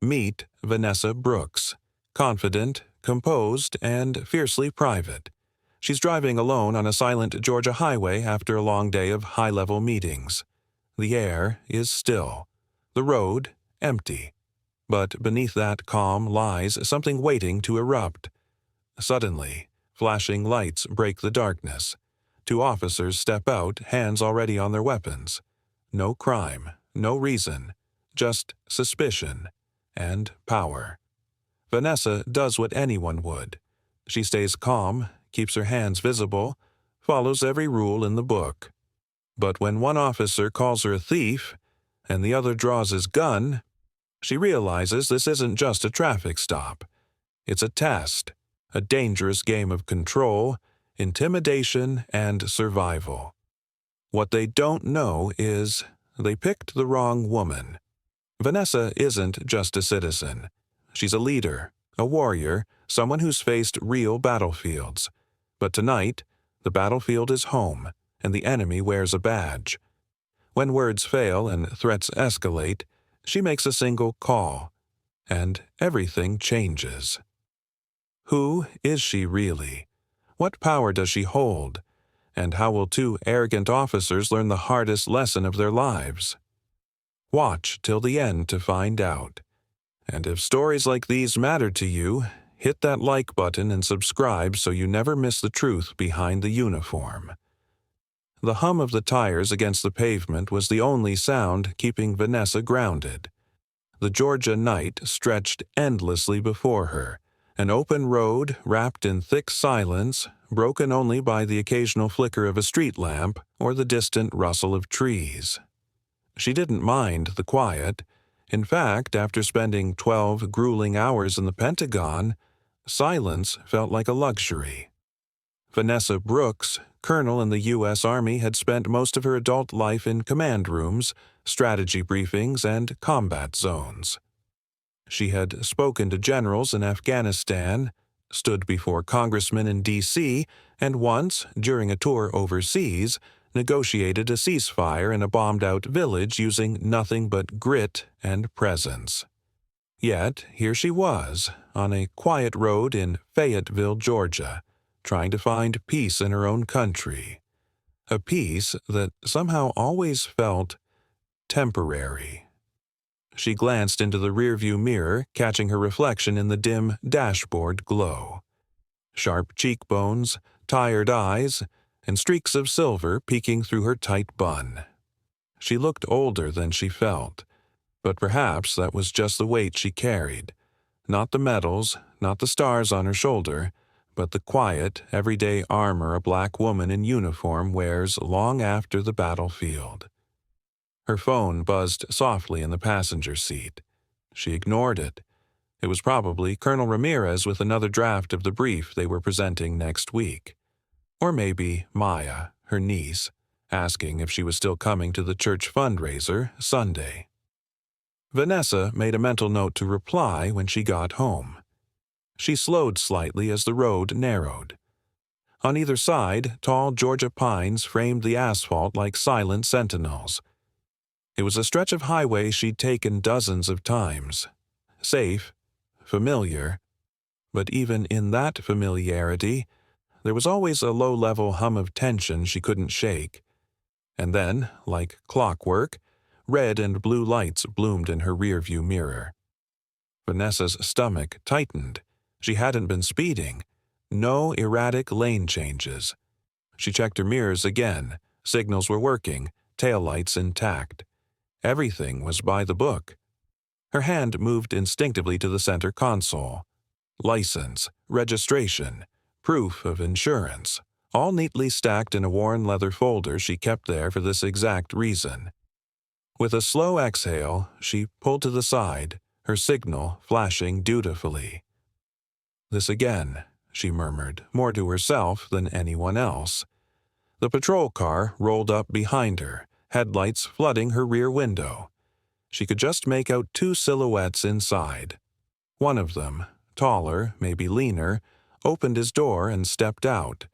Meet Vanessa Brooks, confident, composed, and fiercely private. She's driving alone on a silent Georgia highway after a long day of high-level meetings. The air is still, the road empty. But beneath that calm lies something waiting to erupt. Suddenly, flashing lights break the darkness. Two officers step out, hands already on their weapons. No crime, no reason, just suspicion and power. Vanessa does what anyone would. She stays calm, keeps her hands visible, follows every rule in the book. But when one officer calls her a thief, and the other draws his gun, she realizes this isn't just a traffic stop. It's a test, a dangerous game of control, intimidation, and survival. What they don't know is they picked the wrong woman. Vanessa isn't just a citizen. She's a leader, a warrior, someone who's faced real battlefields. But tonight, the battlefield is home, and the enemy wears a badge. When words fail and threats escalate, she makes a single call, and everything changes. Who is she really? What power does she hold? And how will two arrogant officers learn the hardest lesson of their lives? Watch till the end to find out. And if stories like these matter to you, hit that like button and subscribe so you never miss the truth behind the uniform. The hum of the tires against the pavement was the only sound keeping Vanessa grounded. The Georgia night stretched endlessly before her, an open road wrapped in thick silence, broken only by the occasional flicker of a street lamp or the distant rustle of trees. She didn't mind the quiet. In fact, after spending 12 grueling hours in the Pentagon, silence felt like a luxury. Vanessa Brooks, colonel in the U.S. Army, had spent most of her adult life in command rooms, strategy briefings, and combat zones. She had spoken to generals in Afghanistan, stood before congressmen in D.C., and once, during a tour overseas, negotiated a ceasefire in a bombed-out village using nothing but grit and presence. Yet, here she was, on a quiet road in Fayetteville, Georgia, trying to find peace in her own country. A peace that somehow always felt temporary. She glanced into the rearview mirror, catching her reflection in the dim dashboard glow. Sharp cheekbones, tired eyes, and streaks of silver peeking through her tight bun. She looked older than she felt, but perhaps that was just the weight she carried. Not the medals, not the stars on her shoulder, but the quiet, everyday armor a black woman in uniform wears long after the battlefield. Her phone buzzed softly in the passenger seat. She ignored it. It was probably Colonel Ramirez with another draft of the brief they were presenting next week. Or maybe Maya, her niece, asking if she was still coming to the church fundraiser Sunday. Vanessa made a mental note to reply when she got home. She slowed slightly as the road narrowed. On either side, tall Georgia pines framed the asphalt like silent sentinels. It was a stretch of highway she'd taken dozens of times. Safe, familiar, but even in that familiarity, there was always a low-level hum of tension she couldn't shake. And then, like clockwork, red and blue lights bloomed in her rearview mirror. Vanessa's stomach tightened. She hadn't been speeding. No erratic lane changes. She checked her mirrors again. Signals were working, taillights intact. Everything was by the book. Her hand moved instinctively to the center console. License, registration, proof of insurance, all neatly stacked in a worn leather folder she kept there for this exact reason. With a slow exhale, she pulled to the side, her signal flashing dutifully. "This again," she murmured, more to herself than anyone else. The patrol car rolled up behind her, headlights flooding her rear window. She could just make out two silhouettes inside. One of them, taller, maybe leaner, opened his door and stepped out.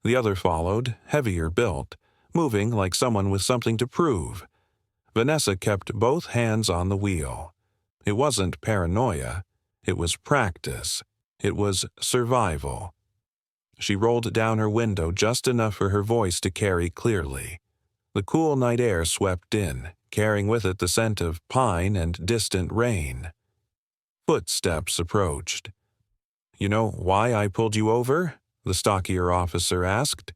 The other followed, heavier built, moving like someone with something to prove. Vanessa kept both hands on the wheel. It wasn't paranoia. It was practice. It was survival. She rolled down her window just enough for her voice to carry clearly. The cool night air swept in, carrying with it the scent of pine and distant rain. Footsteps approached. "You know why I pulled you over?" the stockier officer asked.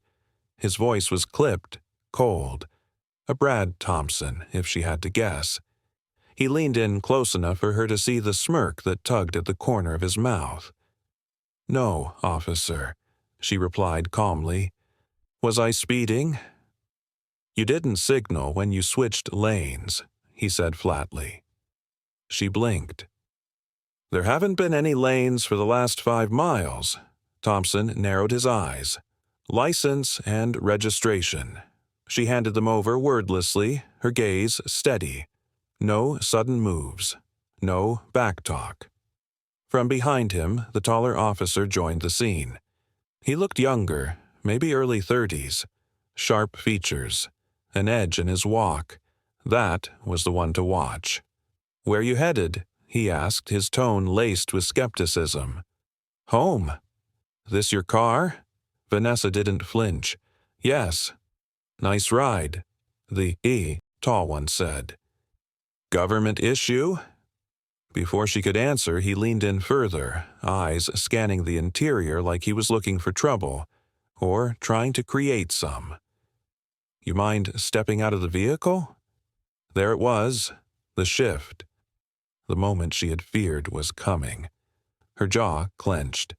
His voice was clipped, cold. A Brad Thompson, if she had to guess. He leaned in close enough for her to see the smirk that tugged at the corner of his mouth. "No, officer," she replied calmly. "Was I speeding?" "You didn't signal when you switched lanes," he said flatly. She blinked. "There haven't been any lanes for the last 5 miles. Thompson narrowed his eyes. "License and registration." She handed them over wordlessly, her gaze steady. No sudden moves. No backtalk. From behind him, the taller officer joined the scene. He looked younger, maybe early 30s. Sharp features. An edge in his walk. That was the one to watch. "Where you headed?" he asked, his tone laced with skepticism. "Home." "This your car?" Vanessa didn't flinch. "Yes." "Nice ride," the tall one said. "Government issue?" Before she could answer, he leaned in further, eyes scanning the interior like he was looking for trouble, or trying to create some. "You mind stepping out of the vehicle?" There it was, the shift. The moment she had feared was coming. Her jaw clenched.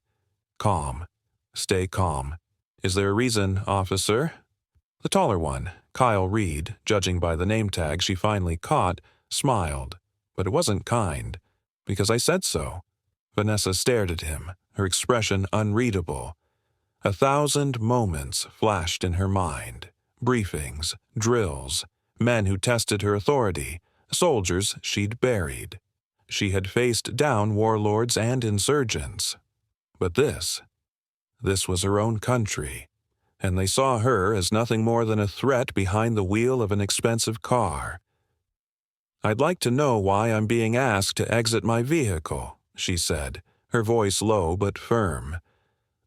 "Calm. Stay calm. Is there a reason, officer?" The taller one, Kyle Reed, judging by the name tag she finally caught, smiled, but it wasn't kind. "Because I said so." Vanessa stared at him, her expression unreadable. 1,000 moments flashed in her mind. Briefings, drills, men who tested her authority, soldiers she'd buried. She had faced down warlords and insurgents. But this was her own country, and they saw her as nothing more than a threat behind the wheel of an expensive car. "I'd like to know why I'm being asked to exit my vehicle," she said, her voice low but firm.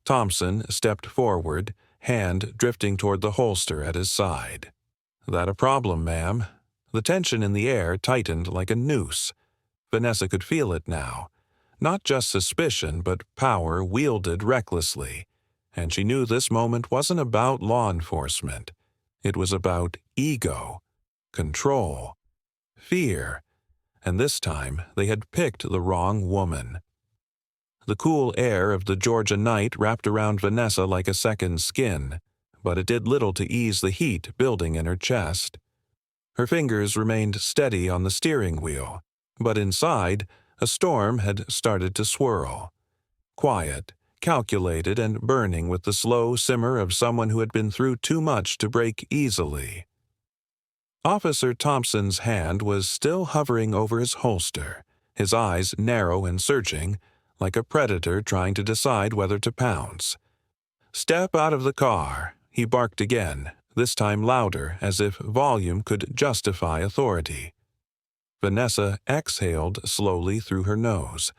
Thompson stepped forward, hand drifting toward the holster at his side. "That a problem, ma'am?" The tension in the air tightened like a noose. Vanessa could feel it now. Not just suspicion, but power wielded recklessly. And she knew this moment wasn't about law enforcement. It was about ego, control, fear, and this time they had picked the wrong woman. The cool air of the Georgia night wrapped around Vanessa like a second skin, but it did little to ease the heat building in her chest. Her fingers remained steady on the steering wheel, but inside, a storm had started to swirl. Quiet, calculated, and burning with the slow simmer of someone who had been through too much to break easily. Officer Thompson's hand was still hovering over his holster, his eyes narrow and searching, like a predator trying to decide whether to pounce. "Step out of the car," he barked again, this time louder, as if volume could justify authority. Vanessa exhaled slowly through her nose.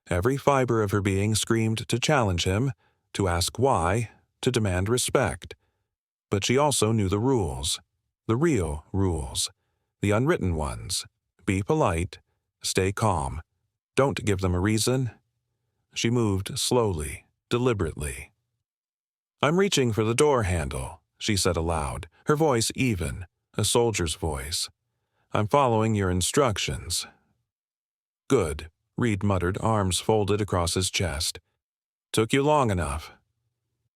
Every fiber of her being screamed to challenge him, to ask why, to demand respect. But she also knew the rules. The real rules. The unwritten ones. Be polite. Stay calm. Don't give them a reason. She moved slowly, deliberately. "I'm reaching for the door handle," she said aloud, her voice even, a soldier's voice. "I'm following your instructions." "Good," Reed muttered, arms folded across his chest. "Took you long enough."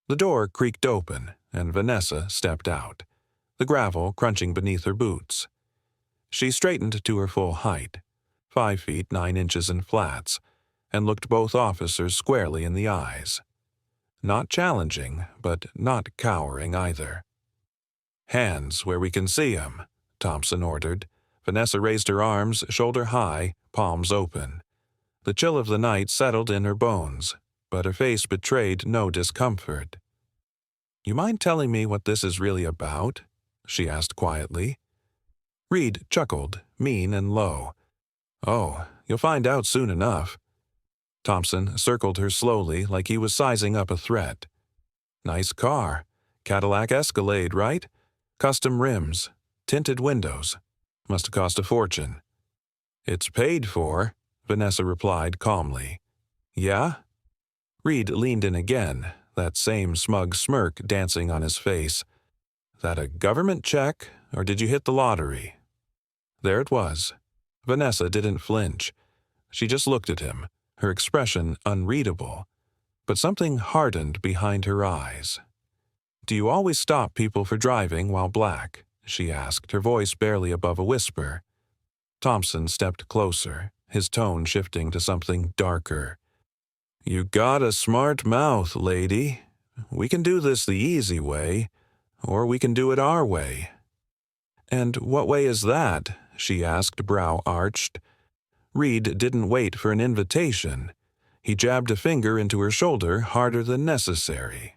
The door creaked open, and Vanessa stepped out, the gravel crunching beneath her boots. She straightened to her full height, 5 feet 9 inches in flats, and looked both officers squarely in the eyes. Not challenging, but not cowering either. "Hands where we can see 'em," Thompson ordered. Vanessa raised her arms, shoulder high, palms open. The chill of the night settled in her bones, but her face betrayed no discomfort. "You mind telling me what this is really about?" she asked quietly. Reed chuckled, mean and low. "Oh, You'll find out soon enough. Thompson circled her slowly like he was sizing up a threat. Nice car. Cadillac Escalade, right? Custom rims. Tinted windows. Must have cost a fortune. It's paid for, Vanessa replied calmly. Yeah? Reed leaned in again, that same smug smirk dancing on his face. That a government check, or did you hit the lottery? There it was. Vanessa didn't flinch. She just looked at him, her expression unreadable, but something hardened behind her eyes. Do you always stop people for driving while black? She asked, her voice barely above a whisper. Thompson stepped closer, his tone shifting to something darker. You got a smart mouth, lady. We can do this the easy way, or we can do it our way. And what way is that? She asked, brow arched. Reed didn't wait for an invitation. He jabbed a finger into her shoulder harder than necessary.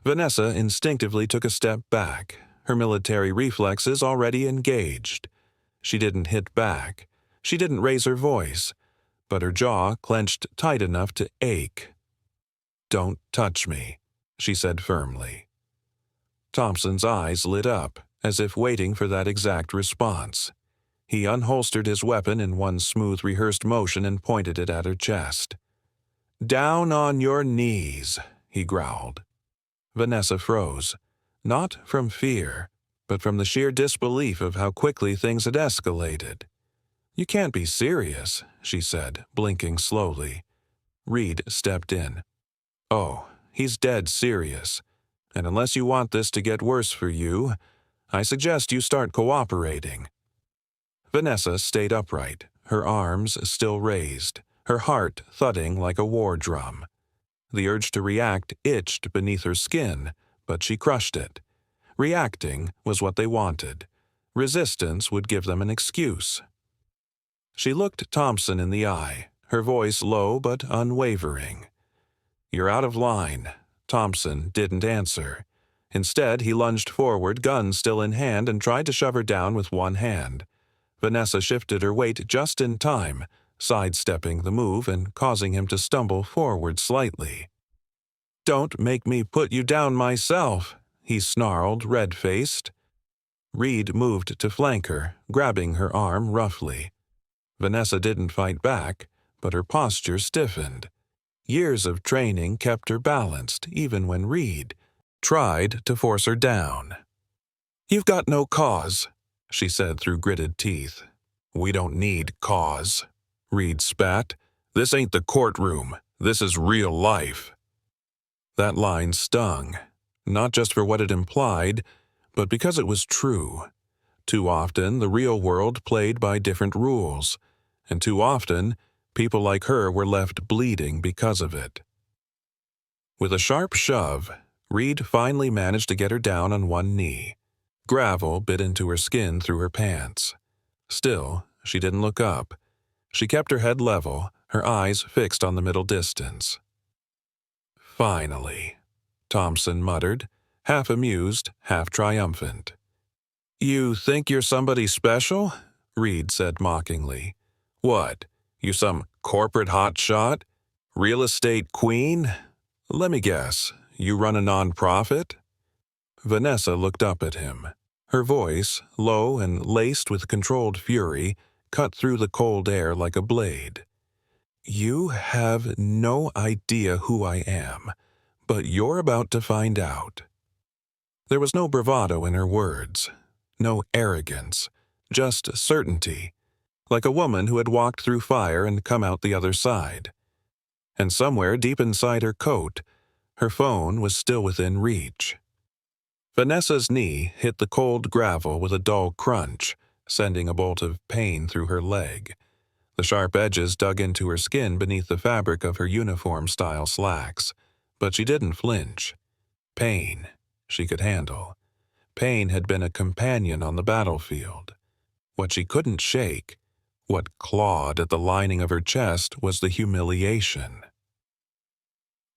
Vanessa instinctively took a step back, her military reflexes already engaged. She didn't hit back. She didn't raise her voice, but her jaw clenched tight enough to ache. Don't touch me, she said firmly. Thompson's eyes lit up, as if waiting for that exact response. He unholstered his weapon in one smooth, rehearsed motion and pointed it at her chest. Down on your knees, he growled. Vanessa froze, not from fear, but from the sheer disbelief of how quickly things had escalated. You can't be serious, she said, blinking slowly. Reed stepped in. Oh, he's dead serious. And unless you want this to get worse for you, I suggest you start cooperating. Vanessa stayed upright, her arms still raised, her heart thudding like a war drum. The urge to react itched beneath her skin, but she crushed it. Reacting was what they wanted. Resistance would give them an excuse. She looked Thompson in the eye, her voice low but unwavering. You're out of line. Thompson didn't answer. Instead, he lunged forward, gun still in hand, and tried to shove her down with one hand. Vanessa shifted her weight just in time, sidestepping the move and causing him to stumble forward slightly. Don't make me put you down myself, he snarled, red-faced. Reed moved to flank her, grabbing her arm roughly. Vanessa didn't fight back, but her posture stiffened. Years of training kept her balanced, even when Reed tried to force her down. You've got no cause, she said through gritted teeth. We don't need cause, Reed spat. This ain't the courtroom. This is real life. That line stung, not just for what it implied, but because it was true. Too often, the real world played by different rules, and too often, people like her were left bleeding because of it. With a sharp shove, Reed finally managed to get her down on one knee. Gravel bit into her skin through her pants. Still, she didn't look up. She kept her head level, her eyes fixed on the middle distance. Finally, Thompson muttered, half amused, half triumphant. You think you're somebody special? Reed said mockingly. What, you some corporate hotshot? Real estate queen? Let me guess, you run a nonprofit? Vanessa looked up at him. Her voice, low and laced with controlled fury, cut through the cold air like a blade. You have no idea who I am, but you're about to find out. There was no bravado in her words, no arrogance, just certainty, like a woman who had walked through fire and come out the other side. And somewhere deep inside her coat, her phone was still within reach. Vanessa's knee hit the cold gravel with a dull crunch, sending a bolt of pain through her leg. The sharp edges dug into her skin beneath the fabric of her uniform-style slacks, but she didn't flinch. Pain she could handle. Pain had been a companion on the battlefield. What she couldn't shake, what clawed at the lining of her chest, was the humiliation.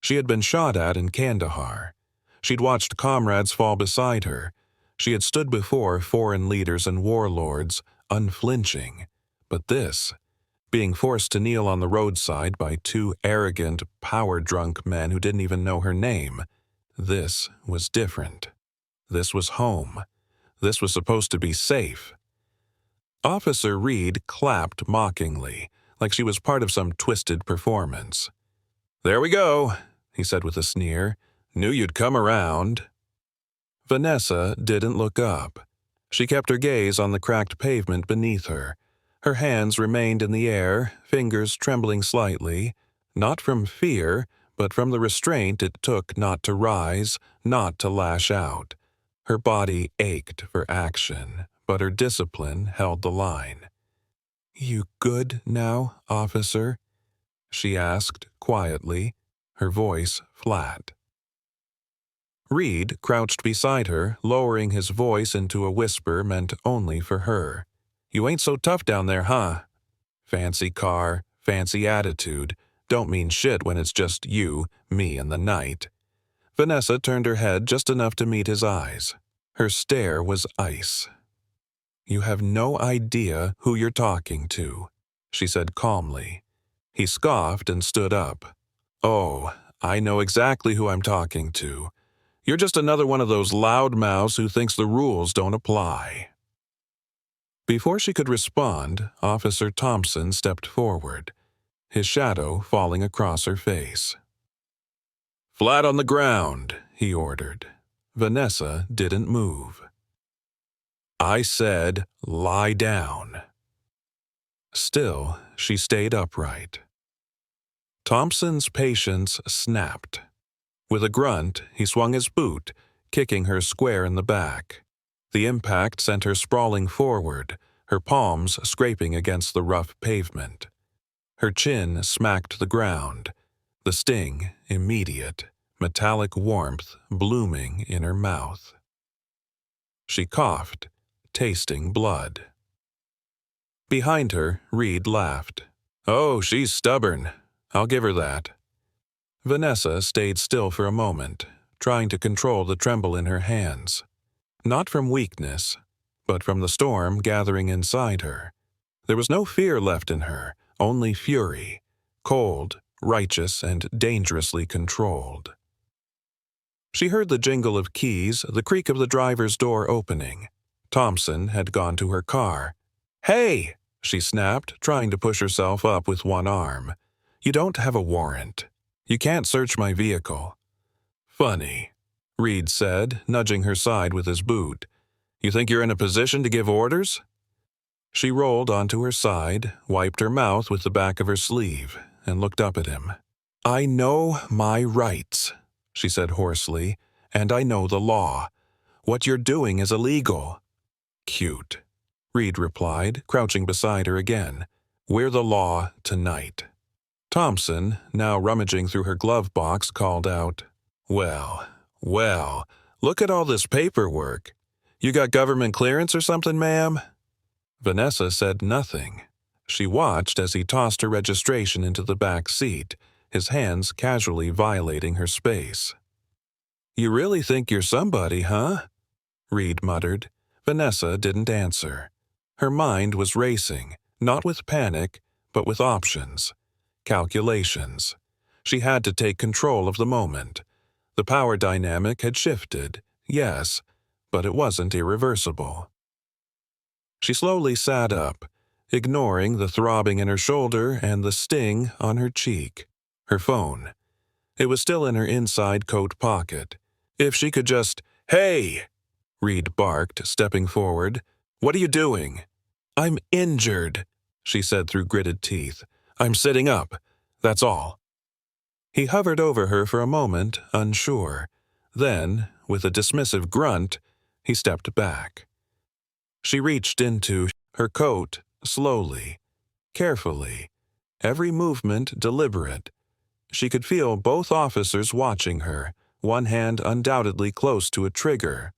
She had been shot at in Kandahar. She'd watched comrades fall beside her. She had stood before foreign leaders and warlords, unflinching. But this Being forced to kneel on the roadside by two arrogant, power-drunk men who didn't even know her name. This was different. This was home. This was supposed to be safe. Officer Reed clapped mockingly, like she was part of some twisted performance. "There we go," he said with a sneer. "Knew you'd come around." Vanessa didn't look up. She kept her gaze on the cracked pavement beneath her. Her hands remained in the air, fingers trembling slightly, not from fear, but from the restraint it took not to rise, not to lash out. Her body ached for action, but her discipline held the line. "You good now, officer?" she asked quietly, her voice flat. Reed crouched beside her, lowering his voice into a whisper meant only for her. "You ain't so tough down there, huh? Fancy car, fancy attitude, don't mean shit when it's just you, me, and the night." Vanessa turned her head just enough to meet his eyes. Her stare was ice. "You have no idea who you're talking to," she said calmly. He scoffed and stood up. "Oh, I know exactly who I'm talking to. You're just another one of those loudmouths who thinks the rules don't apply." Before she could respond, Officer Thompson stepped forward, his shadow falling across her face. "Flat on the ground," he ordered. Vanessa didn't move. "I said, lie down." Still, she stayed upright. Thompson's patience snapped. With a grunt, he swung his boot, kicking her square in the back. The impact sent her sprawling forward, her palms scraping against the rough pavement. Her chin smacked the ground, the sting immediate, metallic warmth blooming in her mouth. She coughed, tasting blood. Behind her, Reed laughed. "Oh, she's stubborn. I'll give her that." Vanessa stayed still for a moment, trying to control the tremble in her hands. Not from weakness, but from the storm gathering inside her. There was no fear left in her, only fury, cold, righteous, and dangerously controlled. She heard the jingle of keys, the creak of the driver's door opening. Thompson had gone to her car. "Hey!" she snapped, trying to push herself up with one arm. "You don't have a warrant. You can't search my vehicle." "Funny," Reed said, nudging her side with his boot. "You think you're in a position to give orders?" She rolled onto her side, wiped her mouth with the back of her sleeve, and looked up at him. "I know my rights," she said hoarsely, "and I know the law. What you're doing is illegal." "Cute," Reed replied, crouching beside her again. "We're the law tonight." Thompson, now rummaging through her glove box, called out, Well, look at all this paperwork. You got government clearance or something, ma'am?" Vanessa said nothing. She watched as he tossed her registration into the back seat, his hands casually violating her space. "You really think you're somebody, huh?" Reed muttered. Vanessa didn't answer. Her mind was racing, not with panic, but with options. Calculations. She had to take control of the moment. The power dynamic had shifted, yes, but it wasn't irreversible. She slowly sat up, ignoring the throbbing in her shoulder and the sting on her cheek. Her phone. It was still in her inside coat pocket. If she could just, "Hey!" Reed barked, stepping forward. "What are you doing?" "I'm injured," she said through gritted teeth. "I'm sitting up. That's all." He hovered over her for a moment, unsure. Then, with a dismissive grunt, he stepped back. She reached into her coat, slowly, carefully, every movement deliberate. She could feel both officers watching her, one hand undoubtedly close to a trigger.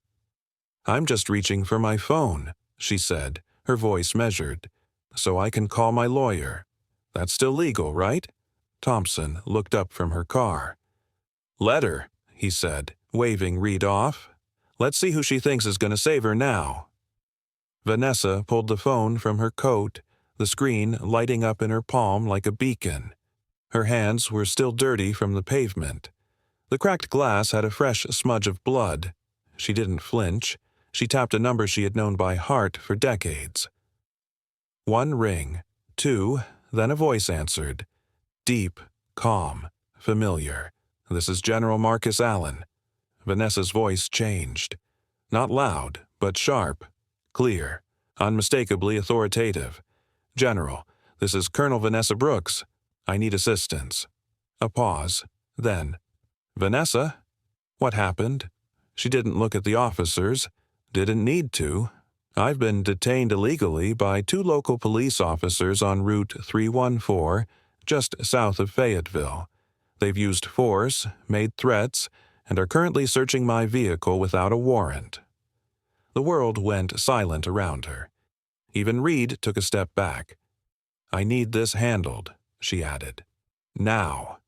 "I'm just reaching for my phone," she said, her voice measured, "so I can call my lawyer. That's still legal, right?" Thompson looked up from her car. "Let her," he said, waving Reed off. "Let's see who she thinks is going to save her now." Vanessa pulled the phone from her coat, the screen lighting up in her palm like a beacon. Her hands were still dirty from the pavement. The cracked glass had a fresh smudge of blood. She didn't flinch. She tapped a number she had known by heart for decades. 1 ring, 2, then a voice answered. Deep, calm, familiar. "This is General Marcus Allen." Vanessa's voice changed. Not loud, but sharp, clear, unmistakably authoritative. "General, this is Colonel Vanessa Brooks. I need assistance." A pause. Then, "Vanessa? What happened?" She didn't look at the officers. Didn't need to. "I've been detained illegally by 2 local police officers on Route 314, just south of Fayetteville. They've used force, made threats, and are currently searching my vehicle without a warrant." The world went silent around her. Even Reed took a step back. "I need this handled," she added. "Now."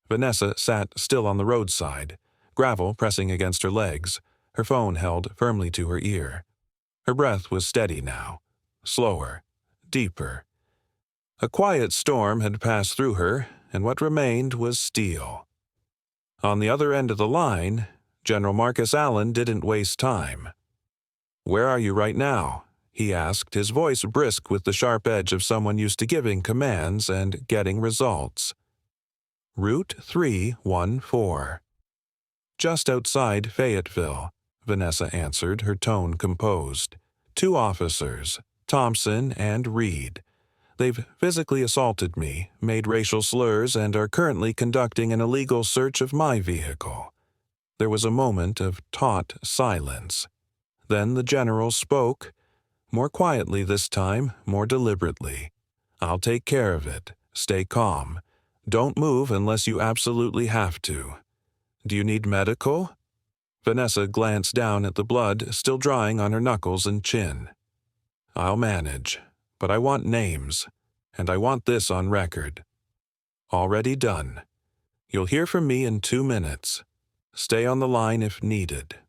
Vanessa sat still on the roadside, gravel pressing against her legs, her phone held firmly to her ear. Her breath was steady now, slower, deeper. A quiet storm had passed through her, and what remained was steel. On the other end of the line, General Marcus Allen didn't waste time. "Where are you right now?" he asked, his voice brisk with the sharp edge of someone used to giving commands and getting results. "Route 314. "Just outside Fayetteville," Vanessa answered, her tone composed. "2 officers, Thompson and Reed. They've physically assaulted me, made racial slurs, and are currently conducting an illegal search of my vehicle." There was a moment of taut silence. Then the general spoke, more quietly this time, more deliberately. "I'll take care of it. Stay calm. Don't move unless you absolutely have to. Do you need medical?" Vanessa glanced down at the blood still drying on her knuckles and chin. "I'll manage, but I want names, and I want this on record." "Already done. You'll hear from me in 2 minutes. Stay on the line if needed."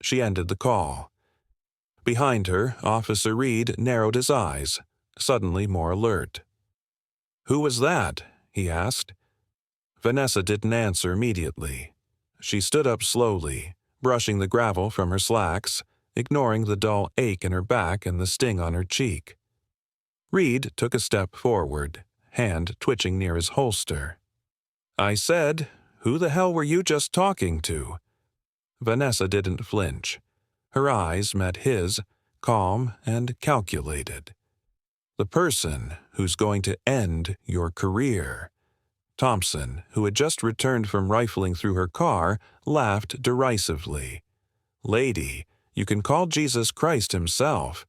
She ended the call. Behind her, Officer Reed narrowed his eyes, suddenly more alert. "Who was that?" he asked. Vanessa didn't answer immediately. She stood up slowly, brushing the gravel from her slacks, ignoring the dull ache in her back and the sting on her cheek. Reed took a step forward, hand twitching near his holster. "I said, who the hell were you just talking to?" Vanessa didn't flinch. Her eyes met his, calm and calculated. "The person who's going to end your career." Thompson, who had just returned from rifling through her car, laughed derisively. "Lady, you can call Jesus Christ himself.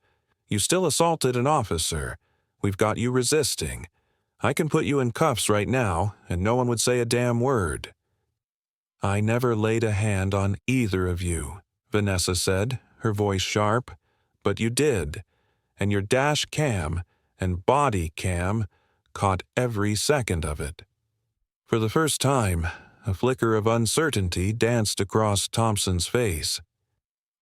You still assaulted an officer. We've got you resisting. I can put you in cuffs right now, and no one would say a damn word." "I never laid a hand on either of you," Vanessa said, her voice sharp. "But you did, and your dash cam and body cam caught every second of it." For the first time, a flicker of uncertainty danced across Thompson's face.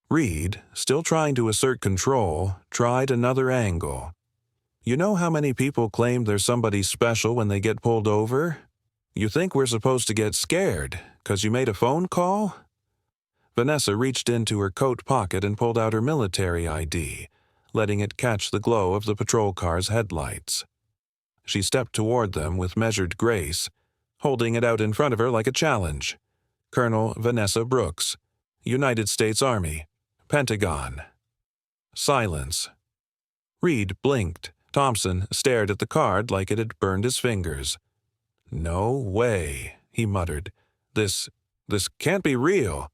Reed, still trying to assert control, tried another angle. "You know how many people claim they're somebody special when they get pulled over? You think we're supposed to get scared, 'cause you made a phone call?" Vanessa reached into her coat pocket and pulled out her military ID, letting it catch the glow of the patrol car's headlights. She stepped toward them with measured grace, holding it out in front of her like a challenge. "Colonel Vanessa Brooks, United States Army, Pentagon." Silence. Reed blinked. Thompson stared at the card like it had burned his fingers. "No way," he muttered. This can't be real."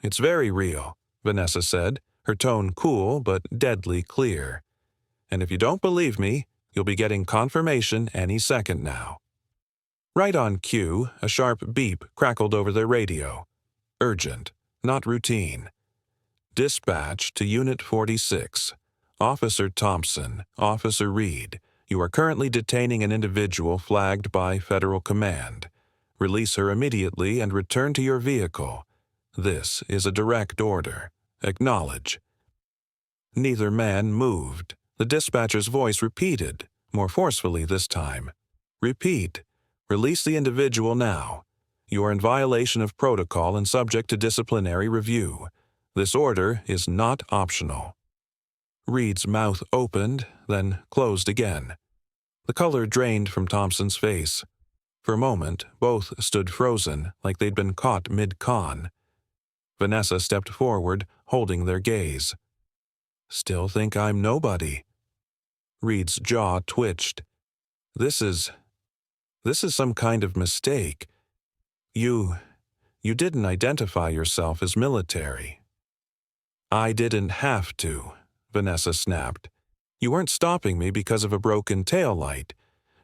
"It's very real," Vanessa said, her tone cool but deadly clear. "And if you don't believe me, you'll be getting confirmation any second now." Right on cue, a sharp beep crackled over their radio. Urgent, not routine. "Dispatch to Unit 46. Officer Thompson, Officer Reed, you are currently detaining an individual flagged by Federal Command. Release her immediately and return to your vehicle. This is a direct order. Acknowledge." Neither man moved. The dispatcher's voice repeated, more forcefully this time. "Repeat. Release the individual now. You are in violation of protocol and subject to disciplinary review. This order is not optional." Reed's mouth opened, then closed again. The color drained from Thompson's face. For a moment, both stood frozen, like they'd been caught mid-con. Vanessa stepped forward, holding their gaze. "Still think I'm nobody." Reed's jaw twitched. This is some kind of mistake. You didn't identify yourself as military." "I didn't have to," Vanessa snapped. "You weren't stopping me because of a broken taillight.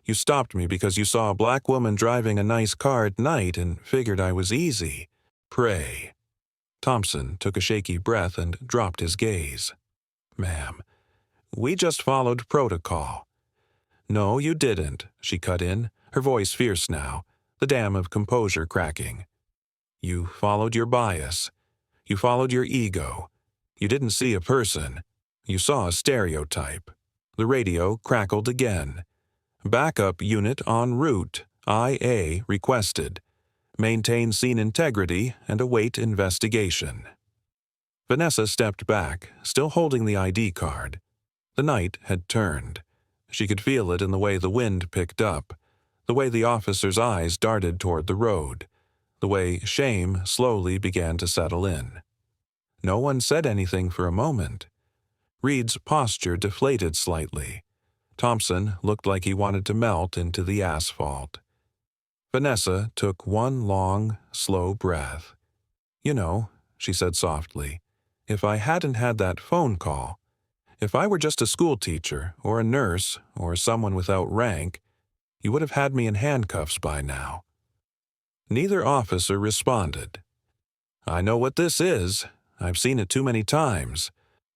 You stopped me because you saw a black woman driving a nice car at night and figured I was easy. Prey." Thompson took a shaky breath and dropped his gaze. "Ma'am, we just followed protocol." "No, you didn't," she cut in, her voice fierce now, the dam of composure cracking. "You followed your bias. You followed your ego. You didn't see a person. You saw a stereotype." The radio crackled again. "Backup unit en route. IA requested. Maintain scene integrity and await investigation." Vanessa stepped back, still holding the ID card. The night had turned. She could feel it in the way the wind picked up, the way the officer's eyes darted toward the road, the way shame slowly began to settle in. No one said anything for a moment. Reed's posture deflated slightly. Thompson looked like he wanted to melt into the asphalt. Vanessa took one long, slow breath. "You know," she said softly, "if I hadn't had that phone call, if I were just a schoolteacher or a nurse or someone without rank, you would have had me in handcuffs by now." Neither officer responded. "I know what this is. I've seen it too many times.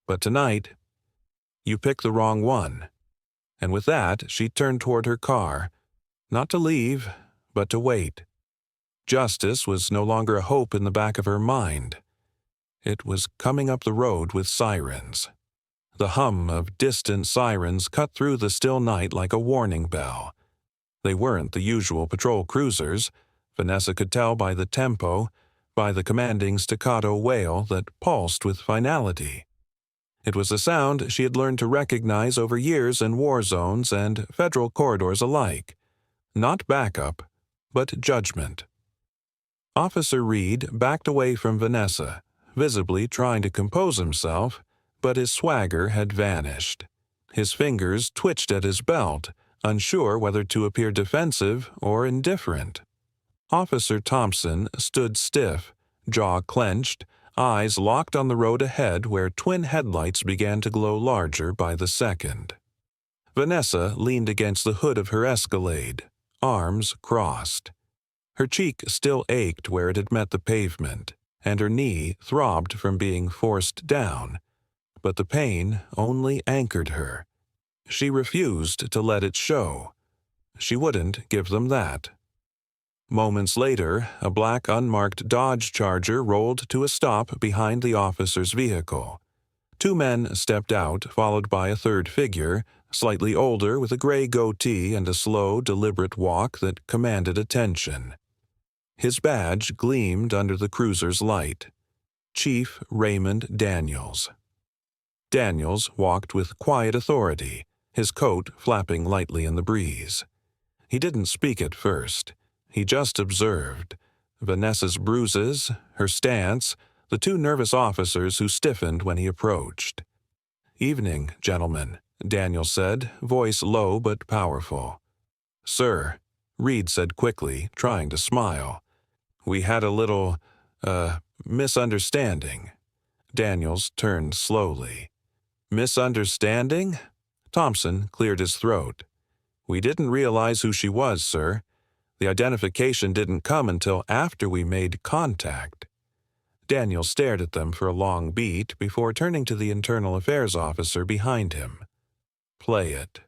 But tonight, you picked the wrong one." And with that, she turned toward her car, not to leave, but to wait. Justice was no longer a hope in the back of her mind. It was coming up the road with sirens. The hum of distant sirens cut through the still night like a warning bell. They weren't the usual patrol cruisers. Vanessa could tell by the tempo, by the commanding staccato wail that pulsed with finality. It was a sound she had learned to recognize over years in war zones and federal corridors alike. Not backup, but judgment. Officer Reed backed away from Vanessa, visibly trying to compose himself, but his swagger had vanished. His fingers twitched at his belt, unsure whether to appear defensive or indifferent. Officer Thompson stood stiff, jaw clenched, eyes locked on the road ahead where twin headlights began to glow larger by the second. Vanessa leaned against the hood of her Escalade, arms crossed. Her cheek still ached where it had met the pavement, and her knee throbbed from being forced down. But the pain only anchored her. She refused to let it show. She wouldn't give them that. Moments later, a black unmarked Dodge Charger rolled to a stop behind the officer's vehicle. Two men stepped out, followed by a third figure, slightly older with a gray goatee and a slow, deliberate walk that commanded attention. His badge gleamed under the cruiser's light. Chief Raymond Daniels. Daniels walked with quiet authority, his coat flapping lightly in the breeze. He didn't speak at first. He just observed. Vanessa's bruises, her stance, the two nervous officers who stiffened when he approached. "Evening, gentlemen," Daniel said, voice low but powerful. "Sir," Reed said quickly, trying to smile. "We had a little, misunderstanding." Daniels turned slowly. "Misunderstanding?" Thompson cleared his throat. "We didn't realize who she was, sir. The identification didn't come until after we made contact." Daniel stared at them for a long beat before turning to the internal affairs officer behind him. "Play it."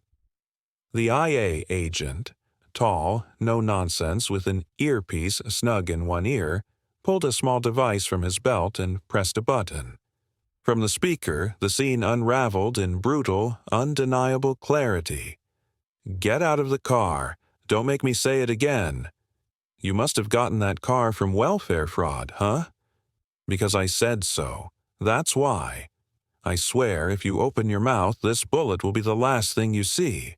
The IA agent, tall, no-nonsense with an earpiece snug in one ear, pulled a small device from his belt and pressed a button. From the speaker, the scene unraveled in brutal, undeniable clarity. "Get out of the car. Don't make me say it again. You must have gotten that car from welfare fraud, huh? Because I said so. That's why. I swear if you open your mouth, this bullet will be the last thing you see."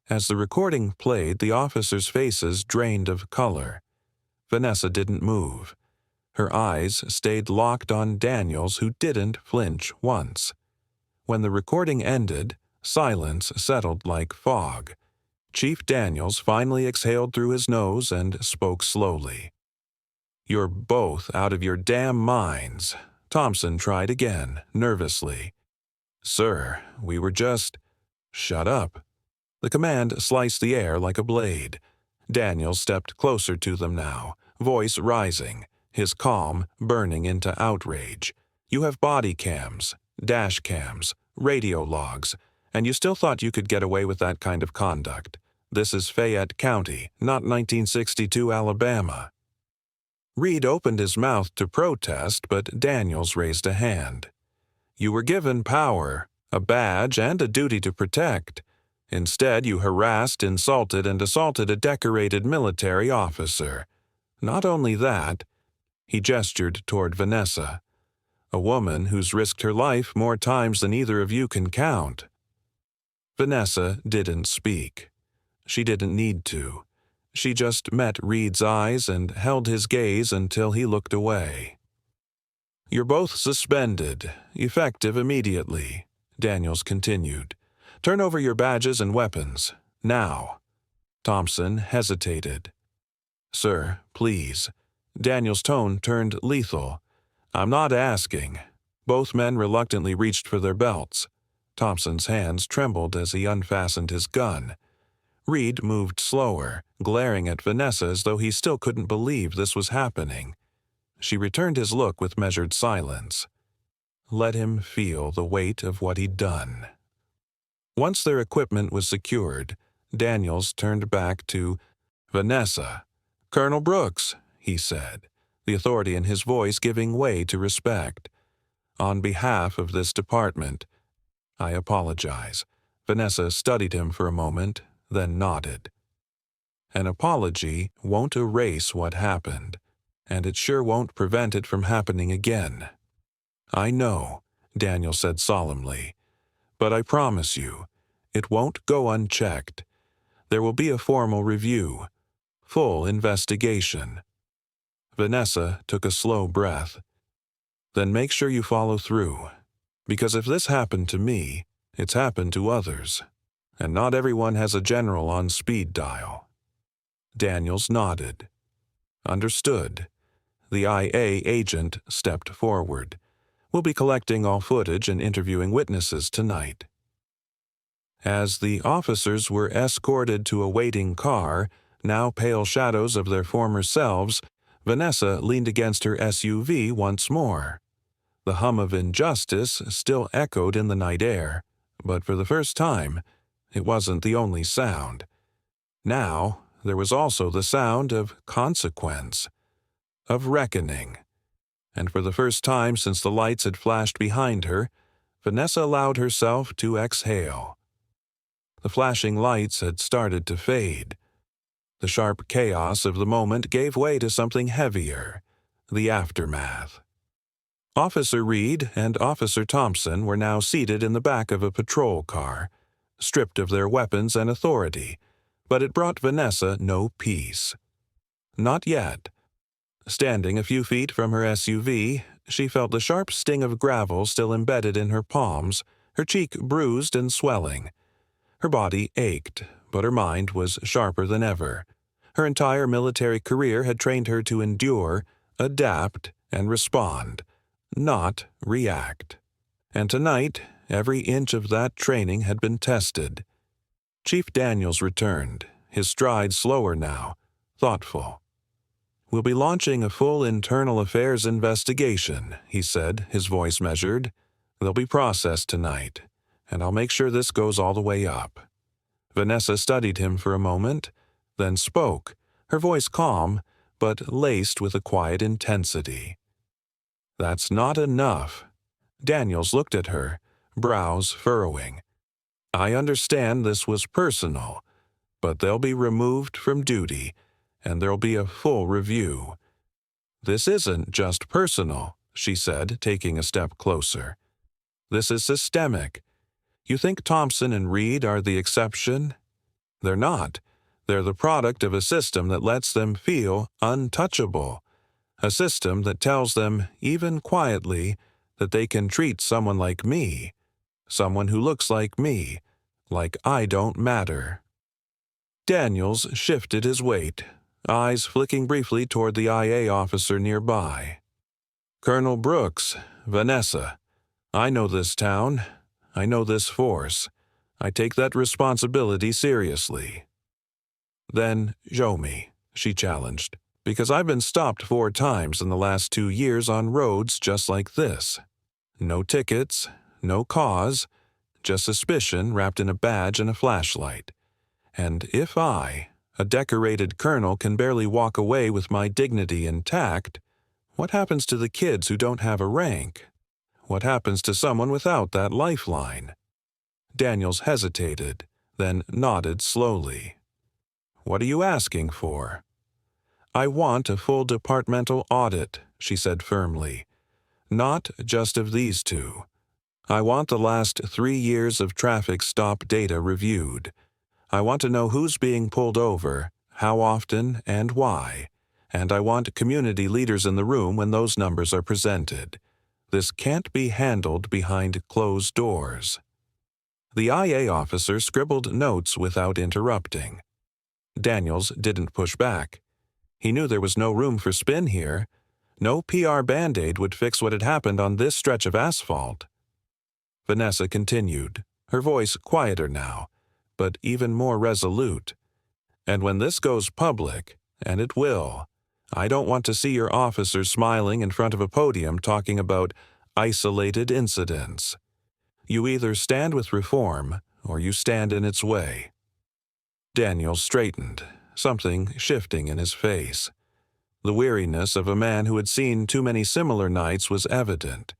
As the recording played, the officers' faces drained of color. Vanessa didn't move. Her eyes stayed locked on Daniels, who didn't flinch once. When the recording ended, silence settled like fog. Chief Daniels finally exhaled through his nose and spoke slowly. "You're both out of your damn minds." Thompson tried again, nervously. "Sir, we were just—" "Shut up." The command sliced the air like a blade. Daniels stepped closer to them now, voice rising, his calm burning into outrage. "You have body cams, dash cams, radio logs, and you still thought you could get away with that kind of conduct. This is Fayette County, not 1962 Alabama." Reed opened his mouth to protest, but Daniels raised a hand. "You were given power, a badge, and a duty to protect. Instead, you harassed, insulted, and assaulted a decorated military officer. Not only that," he gestured toward Vanessa, "a woman who's risked her life more times than either of you can count." Vanessa didn't speak. She didn't need to. She just met Reed's eyes and held his gaze until he looked away. "You're both suspended, effective immediately," Daniels continued. "Turn over your badges and weapons, now." Thompson hesitated. "Sir, please." Daniels' tone turned lethal. "I'm not asking." Both men reluctantly reached for their belts. Thompson's hands trembled as he unfastened his gun. Reed moved slower, glaring at Vanessa as though he still couldn't believe this was happening. She returned his look with measured silence. Let him feel the weight of what he'd done. Once their equipment was secured, Daniels turned back to Vanessa. "Colonel Brooks," he said, the authority in his voice giving way to respect. "On behalf of this department, I apologize." Vanessa studied him for a moment, then nodded. "An apology won't erase what happened, and it sure won't prevent it from happening again." "I know," Daniel said solemnly, "but I promise you, it won't go unchecked. There will be a formal review, full investigation." Vanessa took a slow breath. "Then make sure you follow through, because if this happened to me, it's happened to others. And not everyone has a general on speed dial." Daniels nodded. "Understood." The IA agent stepped forward. "We'll be collecting all footage and interviewing witnesses tonight." As the officers were escorted to a waiting car, now pale shadows of their former selves, Vanessa leaned against her SUV once more. The hum of injustice still echoed in the night air, but for the first time, it wasn't the only sound. Now, there was also the sound of consequence, of reckoning. And for the first time since the lights had flashed behind her, Vanessa allowed herself to exhale. The flashing lights had started to fade. The sharp chaos of the moment gave way to something heavier, the aftermath. Officer Reed and Officer Thompson were now seated in the back of a patrol car, stripped of their weapons and authority, but it brought Vanessa no peace. Not yet. Standing a few feet from her SUV, she felt the sharp sting of gravel still embedded in her palms, her cheek bruised and swelling. Her body ached, but her mind was sharper than ever. Her entire military career had trained her to endure, adapt, and respond, not react. And tonight, every inch of that training had been tested. Chief Daniels returned, his stride slower now, thoughtful. "We'll be launching a full internal affairs investigation," he said, his voice measured. "They'll be processed tonight, and I'll make sure this goes all the way up." Vanessa studied him for a moment, then spoke, her voice calm, but laced with a quiet intensity. "That's not enough." Daniels looked at her, brows furrowing. "I understand this was personal, but they'll be removed from duty, and there'll be a full review." "This isn't just personal," she said, taking a step closer. "This is systemic. You think Thompson and Reed are the exception? They're not. They're the product of a system that lets them feel untouchable. A system that tells them, even quietly, that they can treat someone like me, someone who looks like me, like I don't matter." Daniels shifted his weight, eyes flicking briefly toward the IA officer nearby. "Colonel Brooks, Vanessa, I know this town. I know this force. I take that responsibility seriously." "Then show me," she challenged, "because I've been stopped 4 times in the last 2 years on roads just like this. No tickets, no cause, just suspicion wrapped in a badge and a flashlight. And if I, a decorated colonel, can barely walk away with my dignity intact, what happens to the kids who don't have a rank? What happens to someone without that lifeline?" Daniels hesitated, then nodded slowly. "What are you asking for?" "I want a full departmental audit," she said firmly. "Not just of these 2. I want the last 3 years of traffic stop data reviewed. I want to know who's being pulled over, how often, and why. And I want community leaders in the room when those numbers are presented. This can't be handled behind closed doors." The IA officer scribbled notes without interrupting. Daniels didn't push back. He knew there was no room for spin here. No PR Band-Aid would fix what had happened on this stretch of asphalt. Vanessa continued, her voice quieter now, but even more resolute. "And when this goes public, and it will, I don't want to see your officers smiling in front of a podium talking about isolated incidents. You either stand with reform, or you stand in its way." Daniel straightened, something shifting in his face. The weariness of a man who had seen too many similar nights was evident,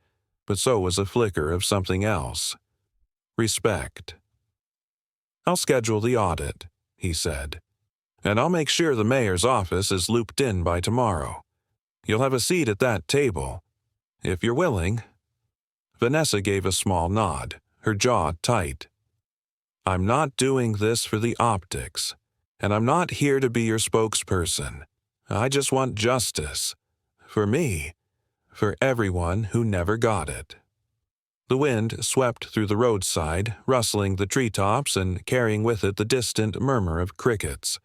but so was a flicker of something else. Respect. "I'll schedule the audit," he said. "And I'll make sure the mayor's office is looped in by tomorrow. You'll have a seat at that table, if you're willing." Vanessa gave a small nod, her jaw tight. "I'm not doing this for the optics, and I'm not here to be your spokesperson. I just want justice. For me, for everyone who never got it." The wind swept through the roadside, rustling the treetops and carrying with it the distant murmur of crickets.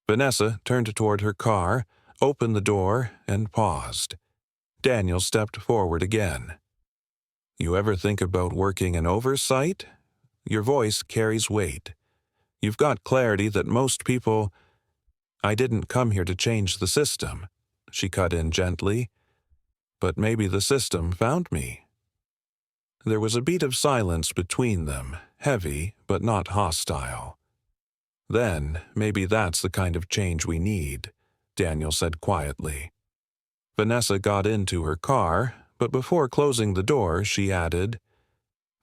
Vanessa turned toward her car, opened the door, and paused. Daniel stepped forward again. "You ever think about working in oversight? Your voice carries weight. You've got clarity that most people—" "I didn't come here to change the system," she cut in gently. "But maybe the system found me." There was a beat of silence between them, heavy but not hostile. "Then maybe that's the kind of change we need," Daniel said quietly. Vanessa got into her car, but before closing the door, she added,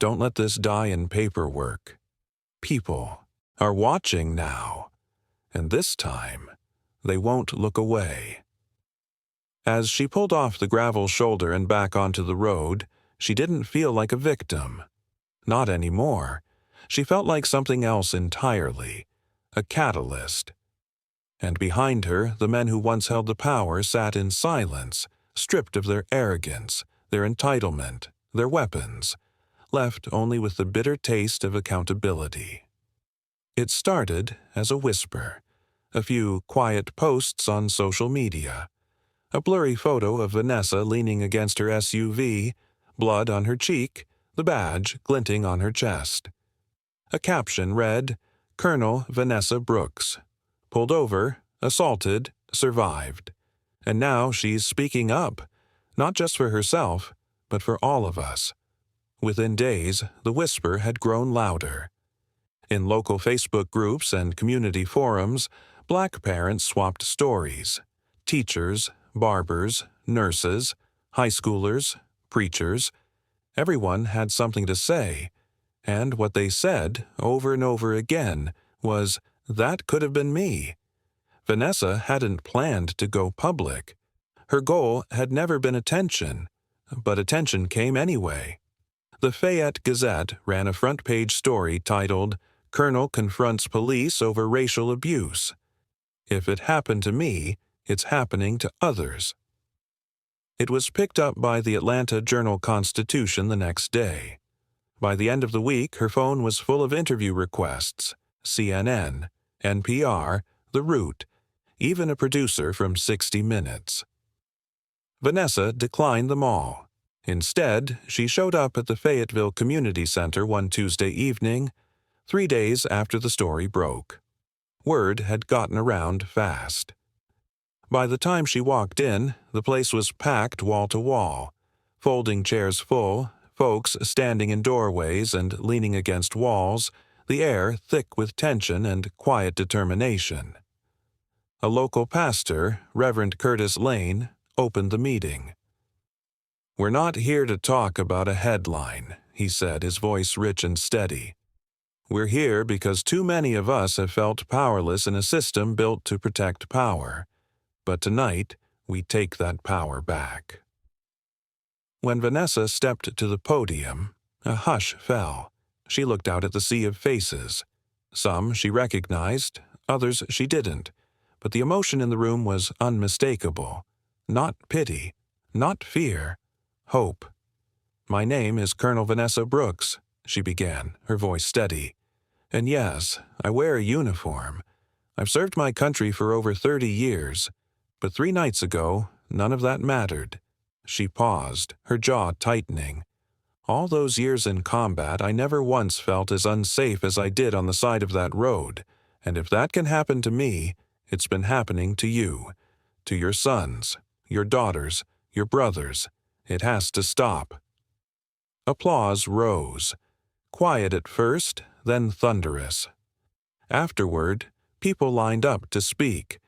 "Don't let this die in paperwork. People are watching now, and this time they won't look away." As she pulled off the gravel shoulder and back onto the road, she didn't feel like a victim. Not anymore. She felt like something else entirely, a catalyst. And behind her, the men who once held the power sat in silence, stripped of their arrogance, their entitlement, their weapons, left only with the bitter taste of accountability. It started as a whisper, a few quiet posts on social media, a blurry photo of Vanessa leaning against her SUV, blood on her cheek, the badge glinting on her chest. A caption read, "Colonel Vanessa Brooks. Pulled over, assaulted, survived. And now she's speaking up, not just for herself, but for all of us." Within days, the whisper had grown louder. In local Facebook groups and community forums, Black parents swapped stories. Teachers, barbers, nurses, high schoolers, preachers, Everyone had something to say, and what they said, over and over again, was, "That could have been me." Vanessa hadn't planned to go public. Her goal had never been attention, but attention came anyway. The Fayette Gazette ran a front-page story titled, "Colonel Confronts Police Over Racial Abuse. If it happened to me, it's happening to others." It was picked up by the Atlanta Journal-Constitution the next day. By the end of the week, her phone was full of interview requests, CNN, NPR, The Root, even a producer from 60 Minutes. Vanessa declined them all. Instead, she showed up at the Fayetteville Community Center one Tuesday evening, 3 days after the story broke. Word had gotten around fast. By the time she walked in, the place was packed wall to wall, folding chairs full, folks standing in doorways and leaning against walls, the air thick with tension and quiet determination. A local pastor, Reverend Curtis Lane, opened the meeting. "We're not here to talk about a headline," he said, his voice rich and steady. "We're here because too many of us have felt powerless in a system built to protect power. But tonight, we take that power back." When Vanessa stepped to the podium, a hush fell. She looked out at the sea of faces. Some she recognized, others she didn't, but the emotion in the room was unmistakable. Not pity, not fear, hope. "My name is Colonel Vanessa Brooks," she began, her voice steady. "And yes, I wear a uniform. I've served my country for over 30 years, but 3 nights ago, none of that mattered." She paused, her jaw tightening. "All those years in combat, I never once felt as unsafe as I did on the side of that road, and if that can happen to me, it's been happening to you, to your sons, your daughters, your brothers. It has to stop." Applause rose, quiet at first, then thunderous. Afterward, people lined up to speak.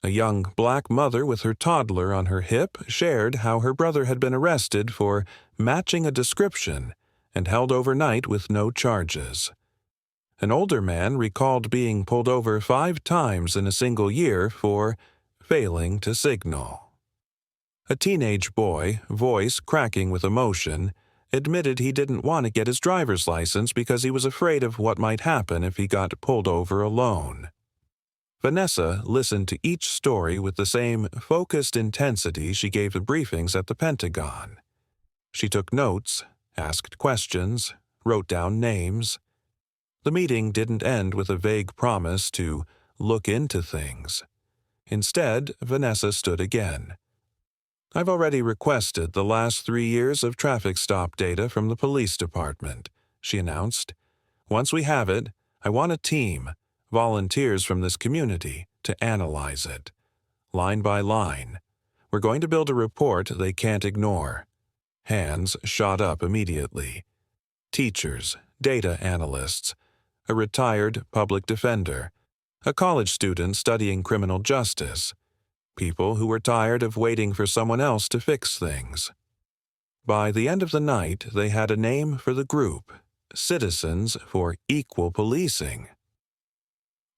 A young black mother with her toddler on her hip shared how her brother had been arrested for matching a description and held overnight with no charges. An older man recalled being pulled over 5 times in a single year for failing to signal. A teenage boy, voice cracking with emotion, admitted he didn't want to get his driver's license because he was afraid of what might happen if he got pulled over alone. Vanessa listened to each story with the same focused intensity she gave the briefings at the Pentagon. She took notes, asked questions, wrote down names. The meeting didn't end with a vague promise to look into things. Instead, Vanessa stood again. "I've already requested the last 3 years of traffic stop data from the police department," she announced. "Once we have it, I want a team, volunteers from this community, to analyze it. Line by line. We're going to build a report they can't ignore." Hands shot up immediately. Teachers, data analysts, a retired public defender, a college student studying criminal justice, people who were tired of waiting for someone else to fix things. By the end of the night, they had a name for the group: Citizens for Equal Policing.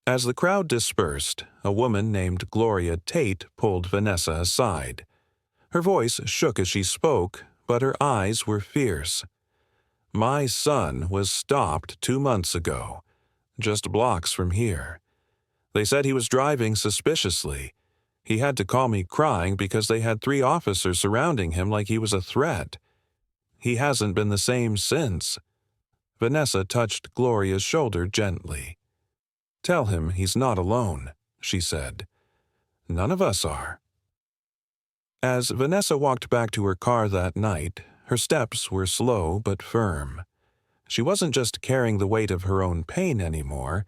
As the crowd dispersed, a woman named Gloria Tate pulled Vanessa aside. Her voice shook as she spoke, but her eyes were fierce. "My son was stopped 2 months ago, just blocks from here. They said he was driving suspiciously. He had to call me crying because they had 3 officers surrounding him like he was a threat. He hasn't been the same since." Vanessa touched Gloria's shoulder gently. "Tell him he's not alone," she said. "None of us are." As Vanessa walked back to her car that night, her steps were slow but firm. She wasn't just carrying the weight of her own pain anymore.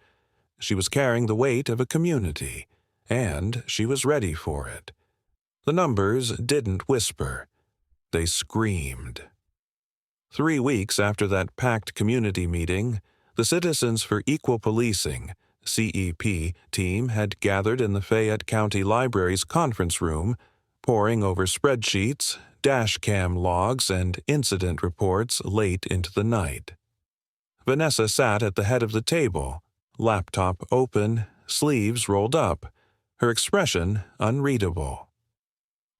She was carrying the weight of a community, and she was ready for it. The numbers didn't whisper. They screamed. 3 weeks after that packed community meeting, the Citizens for Equal Policing, CEP, team had gathered in the Fayette County Library's conference room, poring over spreadsheets, dashcam logs and incident reports late into the night. Vanessa sat at the head of the table, laptop open, sleeves rolled up, her expression unreadable.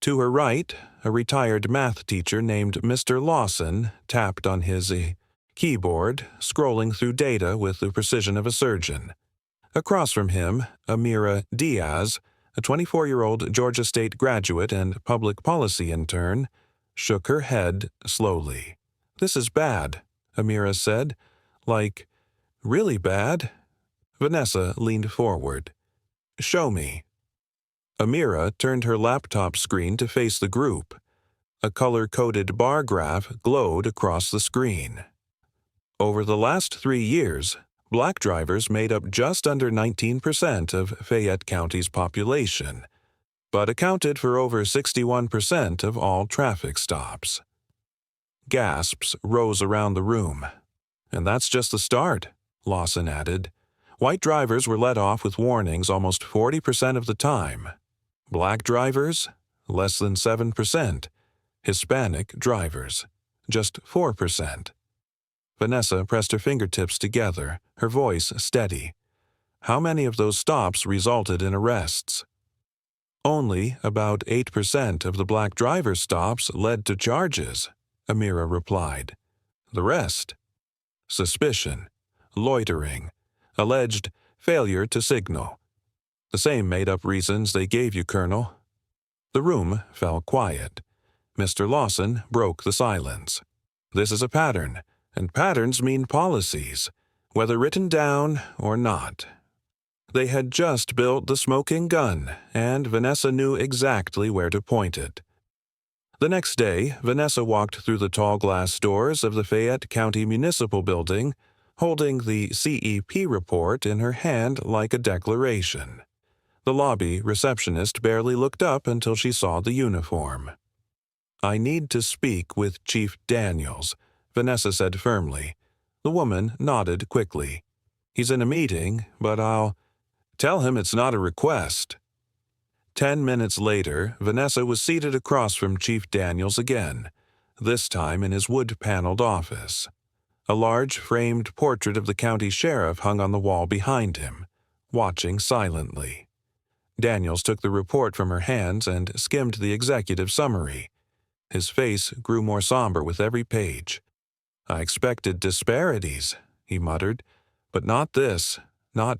To her right, a retired math teacher named Mr. Lawson tapped on his keyboard, scrolling through data with the precision of a surgeon. Across from him, Amira Diaz, a 24-year-old Georgia State graduate and public policy intern, shook her head slowly. "This is bad," Amira said. "Like, really bad?" Vanessa leaned forward. "Show me." Amira turned her laptop screen to face the group. A color-coded bar graph glowed across the screen. Over the last 3 years, black drivers made up just under 19% of Fayette County's population, but accounted for over 61% of all traffic stops. Gasps rose around the room. "And that's just the start," Lawson added. "White drivers were let off with warnings almost 40% of the time. Black drivers, less than 7%. Hispanic drivers, just 4%. Vanessa pressed her fingertips together, her voice steady. How many of those stops resulted in arrests? Only about 8% of the black driver stops led to charges, Amira replied. The rest? Suspicion, loitering, alleged failure to signal. The same made-up reasons they gave you, Colonel. The room fell quiet. Mr. Lawson broke the silence. This is a pattern, and patterns mean policies, whether written down or not. They had just built the smoking gun, and Vanessa knew exactly where to point it. The next day, Vanessa walked through the tall glass doors of the Fayette County Municipal Building, holding the CEP report in her hand like a declaration. The lobby receptionist barely looked up until she saw the uniform. "I need to speak with Chief Daniels," Vanessa said firmly. The woman nodded quickly. "He's in a meeting, but I'll tell him it's not a request." 10 minutes later, Vanessa was seated across from Chief Daniels again, this time in his wood-paneled office. A large framed portrait of the county sheriff hung on the wall behind him, watching silently. Daniels took the report from her hands and skimmed the executive summary. His face grew more somber with every page. "I expected disparities," he muttered, "but not this, not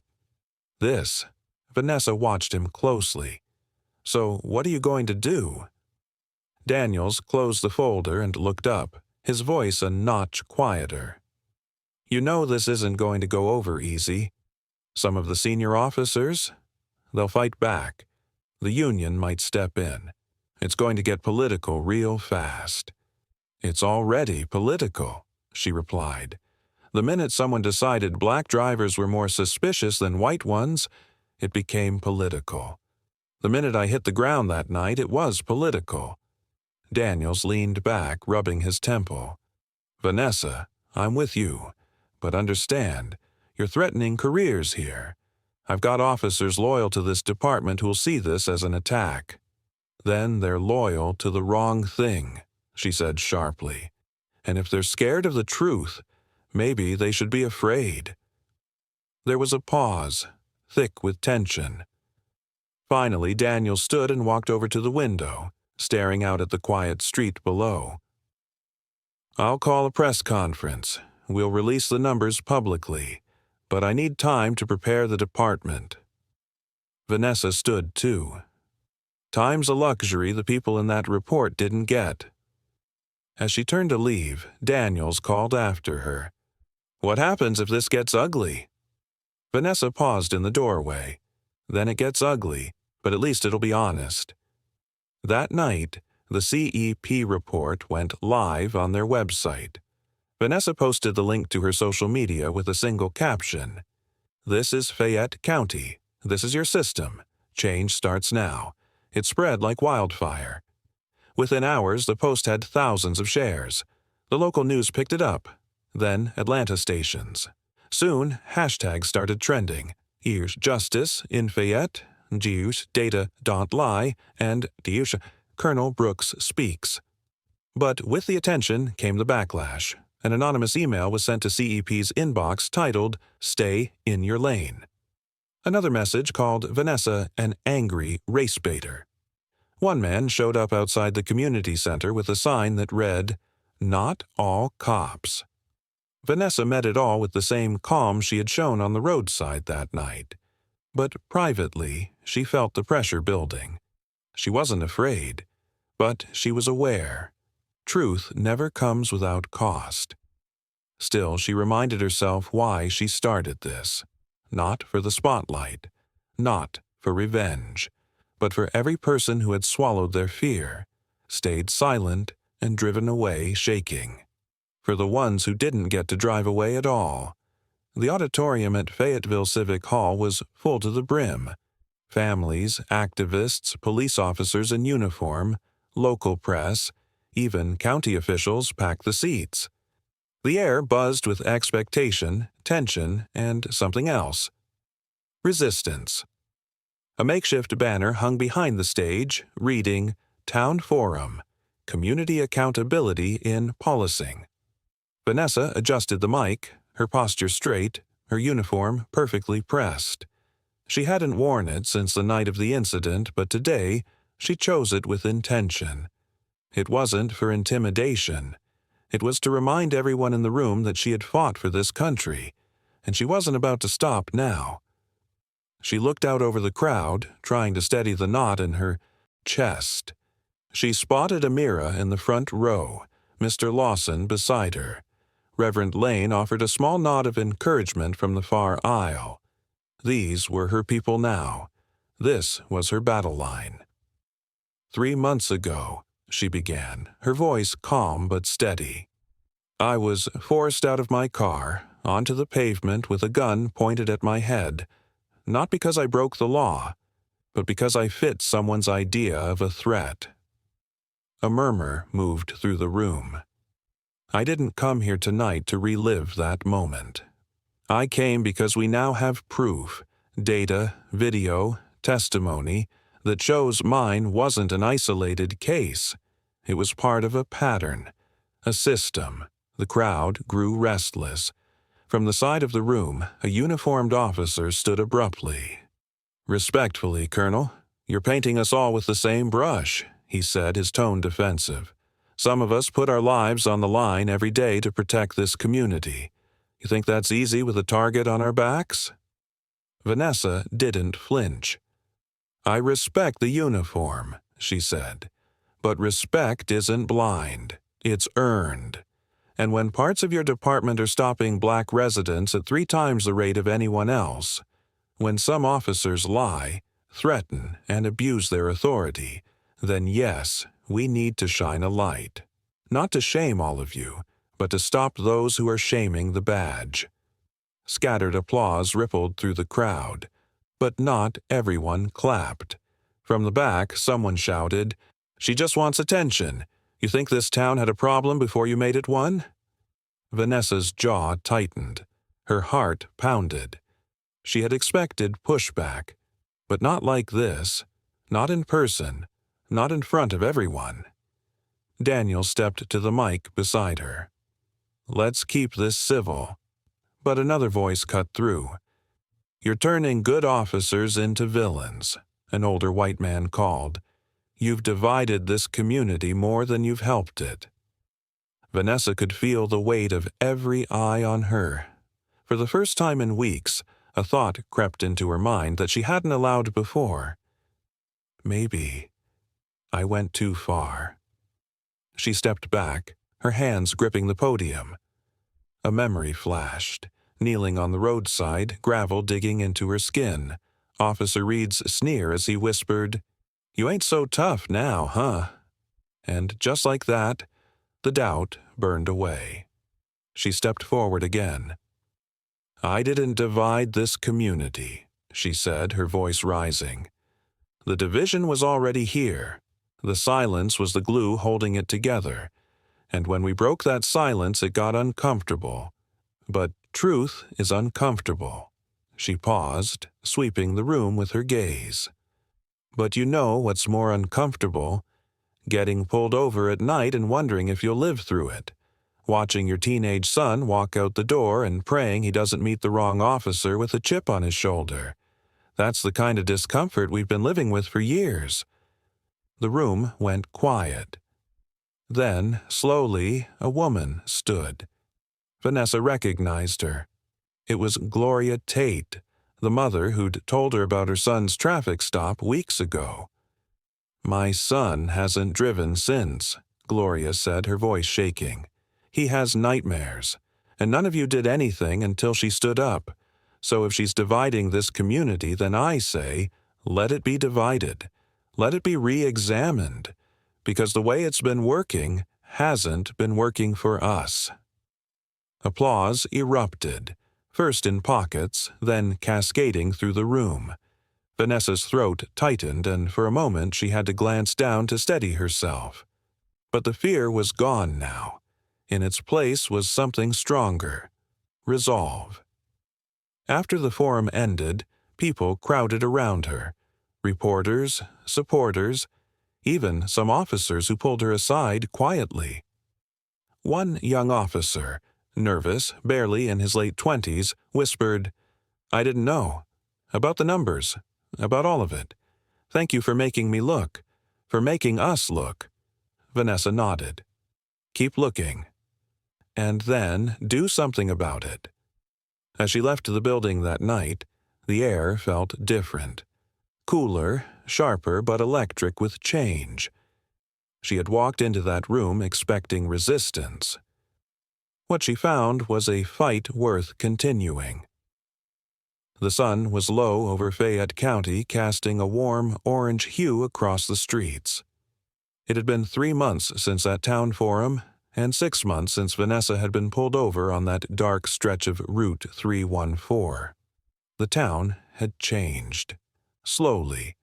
this." Vanessa watched him closely. "So what are you going to do?" Daniels closed the folder and looked up, his voice a notch quieter. "You know this isn't going to go over easy. Some of the senior officers, they'll fight back. The union might step in. It's going to get political real fast." "It's already political," she replied. "The minute someone decided black drivers were more suspicious than white ones, it became political. The minute I hit the ground that night, it was political." Daniels leaned back, rubbing his temple. "Vanessa, I'm with you, but understand, you're threatening careers here. I've got officers loyal to this department who'll see this as an attack." "Then they're loyal to the wrong thing," she said sharply. "And if they're scared of the truth, maybe they should be afraid." There was a pause, thick with tension. Finally, Daniel stood and walked over to the window, staring out at the quiet street below. "I'll call a press conference. We'll release the numbers publicly, but I need time to prepare the department." Vanessa stood too. Time's a luxury the people in that report didn't get. As she turned to leave, Daniels called after her. "What happens if this gets ugly?" Vanessa paused in the doorway. "Then it gets ugly, but at least it'll be honest." That night, the CEP report went live on their website. Vanessa posted the link to her social media with a single caption. "This is Fayette County. This is your system. Change starts now." It spread like wildfire. Within hours, the post had thousands of shares. The local news picked it up, then Atlanta stations. Soon, hashtags started trending. "Here's Justice in Fayette," "Data don't lie," and "Colonel Brooks speaks." But with the attention came the backlash. An anonymous email was sent to CEP's inbox titled, "Stay in your lane." Another message called Vanessa an angry race baiter. One man showed up outside the community center with a sign that read, "Not all cops." Vanessa met it all with the same calm she had shown on the roadside that night. But privately, she felt the pressure building. She wasn't afraid, but she was aware. Truth never comes without cost. Still, she reminded herself why she started this. Not for the spotlight, not for revenge, but for every person who had swallowed their fear, stayed silent, and driven away shaking. For the ones who didn't get to drive away at all. The auditorium at Fayetteville Civic Hall was full to the brim. Families, activists, police officers in uniform, local press, even county officials packed the seats. The air buzzed with expectation, tension, and something else. Resistance. A makeshift banner hung behind the stage, reading, "Town Forum, Community Accountability in Policing." Vanessa adjusted the mic, her posture straight, her uniform perfectly pressed. She hadn't worn it since the night of the incident, but today she chose it with intention. It wasn't for intimidation. It was to remind everyone in the room that she had fought for this country, and she wasn't about to stop now. She looked out over the crowd, trying to steady the knot in her chest. She spotted Amira in the front row, Mr. Lawson beside her. Reverend Lane offered a small nod of encouragement from the far aisle. These were her people now. This was her battle line. 3 months ago, she began, her voice calm but steady. I was forced out of my car, onto the pavement with a gun pointed at my head, not because I broke the law, but because I fit someone's idea of a threat. A murmur moved through the room. I didn't come here tonight to relive that moment. I came because we now have proof, data, video, testimony, that shows mine wasn't an isolated case. It was part of a pattern, a system. The crowd grew restless. From the side of the room, a uniformed officer stood abruptly. "Respectfully, Colonel, you're painting us all with the same brush," he said, his tone defensive. "Some of us put our lives on the line every day to protect this community. You think that's easy with a target on our backs?" Vanessa didn't flinch. "I respect the uniform," she said. "But respect isn't blind. It's earned. And when parts of your department are stopping black residents at 3 times the rate of anyone else, when some officers lie, threaten, and abuse their authority, then yes, we need to shine a light. Not to shame all of you, but to stop those who are shaming the badge." Scattered applause rippled through the crowd, but not everyone clapped. From the back, someone shouted, "She just wants attention. You think this town had a problem before you made it one?" Vanessa's jaw tightened. Her heart pounded. She had expected pushback, but not like this. Not in person. Not in front of everyone. Daniel stepped to the mic beside her. "Let's keep this civil." But another voice cut through. "You're turning good officers into villains," an older white man called. "You've divided this community more than you've helped it." Vanessa could feel the weight of every eye on her. For the first time in weeks, a thought crept into her mind that she hadn't allowed before. Maybe I went too far. She stepped back, her hands gripping the podium. A memory flashed. Kneeling on the roadside, gravel digging into her skin. Officer Reed's sneer as he whispered, "You ain't so tough now, huh?" And just like that, the doubt burned away. She stepped forward again. "I didn't divide this community," she said, her voice rising. "The division was already here. The silence was the glue holding it together. And when we broke that silence, it got uncomfortable. But truth is uncomfortable." She paused, sweeping the room with her gaze. "But you know what's more uncomfortable? getting pulled over at night and wondering if you'll live through it, watching your teenage son walk out the door and praying he doesn't meet the wrong officer with a chip on his shoulder. That's the kind of discomfort we've been living with for years." The room went quiet. Then, slowly, a woman stood. Vanessa recognized her. It was Gloria Tate, the mother who'd told her about her son's traffic stop weeks ago. "My son hasn't driven since," Gloria said, her voice shaking. "He has nightmares, and none of you did anything until she stood up. So if she's dividing this community, then I say, let it be divided. Let it be re-examined, because the way it's been working hasn't been working for us." Applause erupted, first in pockets, then cascading through the room. Vanessa's throat tightened, and for a moment she had to glance down to steady herself. But the fear was gone now. In its place was something stronger: resolve. After the forum ended, people crowded around her. Reporters, supporters, even some officers who pulled her aside quietly. One young officer, nervous, barely in his late 20s, whispered, "I didn't know. About the numbers. About all of it. Thank you for making me look. For making us look." Vanessa nodded. "Keep looking. And then do something about it." As she left the building that night, the air felt different. Cooler, sharper, but electric with change. She had walked into that room expecting resistance. What she found was a fight worth continuing. The sun was low over Fayette County, casting a warm orange hue across the streets. It had been 3 months since that town forum, and 6 months since Vanessa had been pulled over on that dark stretch of Route 314. The town had changed. Slowly,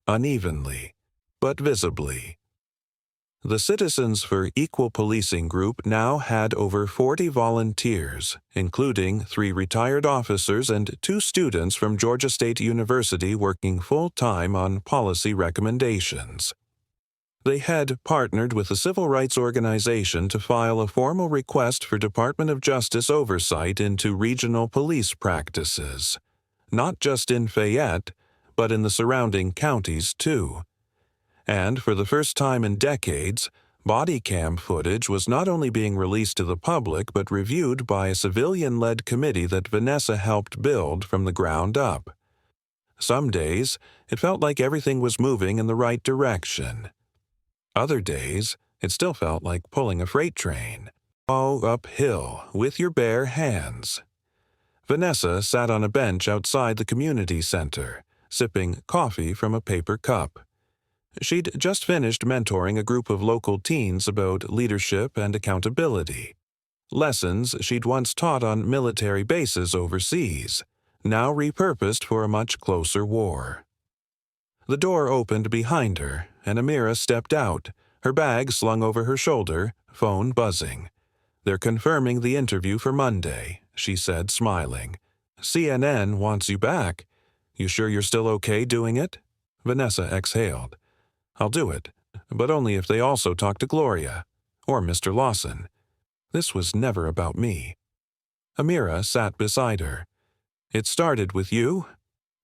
unevenly, but visibly. The Citizens for Equal Policing group now had over 40 volunteers, including 3 retired officers and 2 students from Georgia State University working full-time on policy recommendations. They had partnered with a civil rights organization to file a formal request for Department of Justice oversight into regional police practices, not just in Fayette, but in the surrounding counties too. And for the first time in decades, body cam footage was not only being released to the public but reviewed by a civilian-led committee that Vanessa helped build from the ground up. Some days, it felt like everything was moving in the right direction. Other days, it still felt like pulling a freight train. All uphill, with your bare hands. Vanessa sat on a bench outside the community center, sipping coffee from a paper cup. She'd just finished mentoring a group of local teens about leadership and accountability. Lessons she'd once taught on military bases overseas, now repurposed for a much closer war. The door opened behind her, and Amira stepped out, her bag slung over her shoulder, phone buzzing. "They're confirming the interview for Monday," she said, smiling. "CNN wants you back. You sure you're still okay doing it?" Vanessa exhaled. "I'll do it, but only if they also talk to Gloria, or Mr. Lawson. This was never about me." Amira sat beside her. "It started with you?"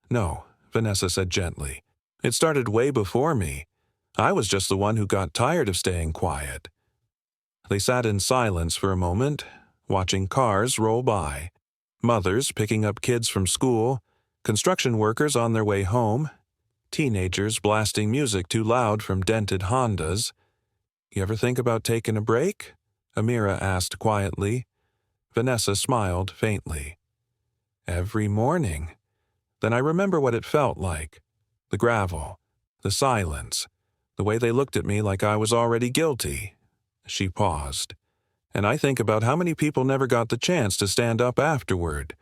"No," Vanessa said gently. "It started way before me. I was just the one who got tired of staying quiet." They sat in silence for a moment, watching cars roll by. Mothers picking up kids from school, construction workers on their way home, teenagers blasting music too loud from dented Hondas. "You ever think about taking a break?" Amira asked quietly. Vanessa smiled faintly. "Every morning." Then I remember what it felt like. The gravel, the silence, the way they looked at me like I was already guilty. She paused. "And I think about how many people never got the chance to stand up afterward.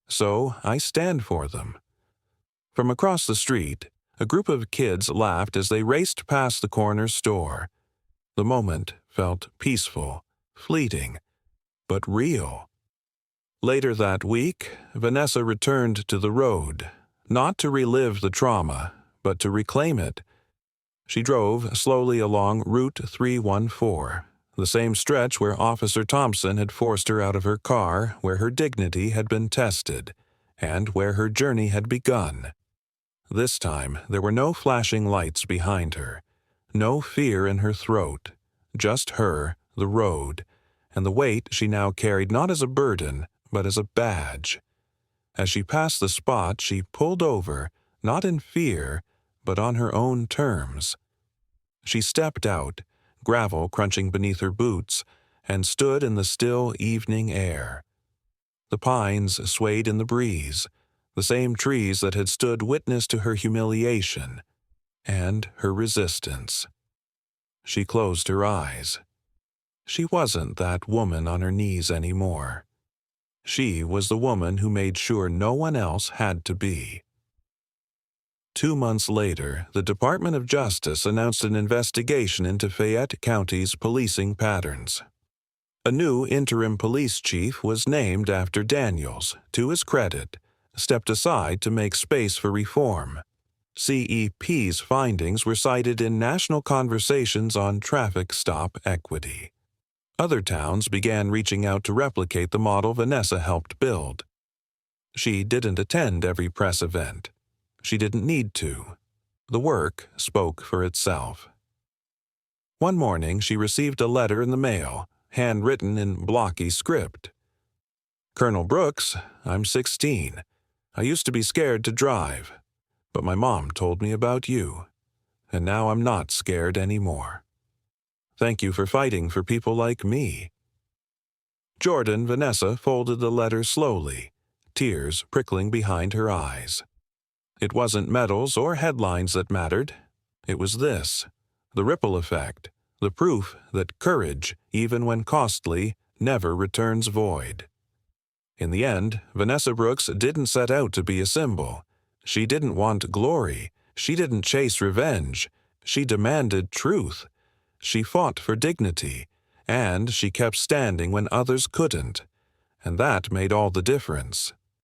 So I stand for them." From across the street, a group of kids laughed as they raced past the corner store. The moment felt peaceful, fleeting, but real. Later that week, Vanessa returned to the road, not to relive the trauma, but to reclaim it. She drove slowly along Route 314, the same stretch where Officer Thompson had forced her out of her car, where her dignity had been tested, and where her journey had begun. This time, there were no flashing lights behind her, no fear in her throat, just her, the road, and the weight she now carried not as a burden, but as a badge. As she passed the spot, she pulled over, not in fear, but on her own terms. She stepped out, gravel crunching beneath her boots, and stood in the still evening air. The pines swayed in the breeze, the same trees that had stood witness to her humiliation and her resistance. She closed her eyes. She wasn't that woman on her knees anymore. She was the woman who made sure no one else had to be. 2 months later, the Department of Justice announced an investigation into Fayette County's policing patterns. A new interim police chief was named after Daniels, to his credit, stepped aside to make space for reform. CEP's findings were cited in national conversations on traffic stop equity. Other towns began reaching out to replicate the model Vanessa helped build. She didn't attend every press event. She didn't need to. The work spoke for itself. One morning, she received a letter in the mail, handwritten in blocky script. "Colonel Brooks, I'm 16. I used to be scared to drive, but my mom told me about you, and now I'm not scared anymore. Thank you for fighting for people like me." Vanessa folded the letter slowly, tears prickling behind her eyes. It wasn't medals or headlines that mattered. It was this, the ripple effect, the proof that courage, even when costly, never returns void. In the end, Vanessa Brooks didn't set out to be a symbol. She didn't want glory. She didn't chase revenge. She demanded truth. She fought for dignity, and she kept standing when others couldn't. And that made all the difference.